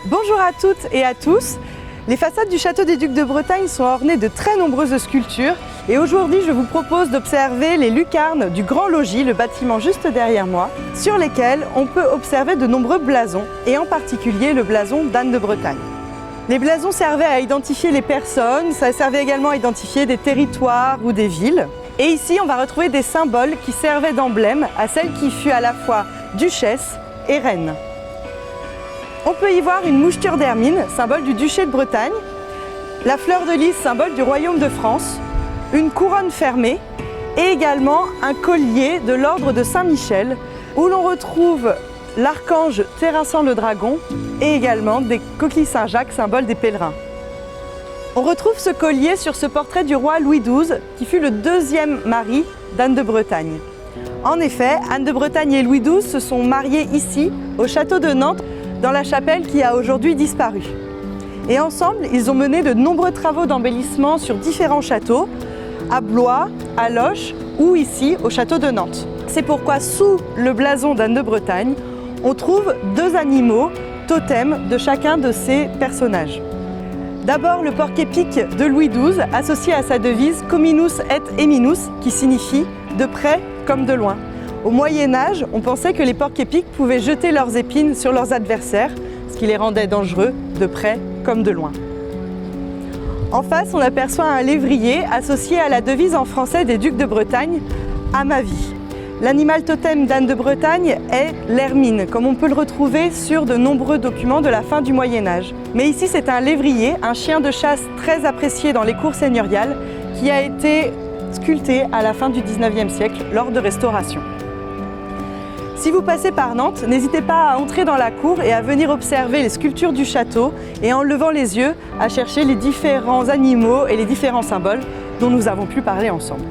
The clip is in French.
Bonjour à toutes et à tous. Les façades du château des Ducs de Bretagne sont ornées de très nombreuses sculptures et aujourd'hui je vous propose d'observer les lucarnes du Grand Logis, le bâtiment juste derrière moi, sur lesquelles on peut observer de nombreux blasons et en particulier le blason d'Anne de Bretagne. Les blasons servaient à identifier les personnes, ça servait également à identifier des territoires ou des villes. Et ici on va retrouver des symboles qui servaient d'emblème à celle qui fut à la fois duchesse et reine. On peut y voir une moucheture d'hermine, symbole du duché de Bretagne, la fleur de lys, symbole du royaume de France, une couronne fermée et également un collier de l'ordre de Saint-Michel où l'on retrouve l'archange terrassant le dragon et également des coquilles Saint-Jacques, symbole des pèlerins. On retrouve ce collier sur ce portrait du roi Louis XII qui fut le deuxième mari d'Anne de Bretagne. En effet, Anne de Bretagne et Louis XII se sont mariés ici, au château de Nantes, dans la chapelle qui a aujourd'hui disparu. Et ensemble, ils ont mené de nombreux travaux d'embellissement sur différents châteaux, à Blois, à Loches ou ici au château de Nantes. C'est pourquoi sous le blason d'Anne de Bretagne, on trouve deux animaux totems de chacun de ces personnages. D'abord le porc-épic de Louis XII, associé à sa devise « Cominus et eminus » qui signifie « de près comme de loin ». Au Moyen-Âge, on pensait que les porcs-épics pouvaient jeter leurs épines sur leurs adversaires, ce qui les rendait dangereux de près comme de loin. En face, on aperçoit un lévrier associé à la devise en français des Ducs de Bretagne, « À ma vie ». L'animal totem d'Anne de Bretagne est l'hermine, comme on peut le retrouver sur de nombreux documents de la fin du Moyen-Âge. Mais ici, c'est un lévrier, un chien de chasse très apprécié dans les cours seigneuriales, qui a été sculpté à la fin du XIXe siècle lors de restauration. Si vous passez par Nantes, n'hésitez pas à entrer dans la cour et à venir observer les sculptures du château et en levant les yeux, à chercher les différents animaux et les différents symboles dont nous avons pu parler ensemble.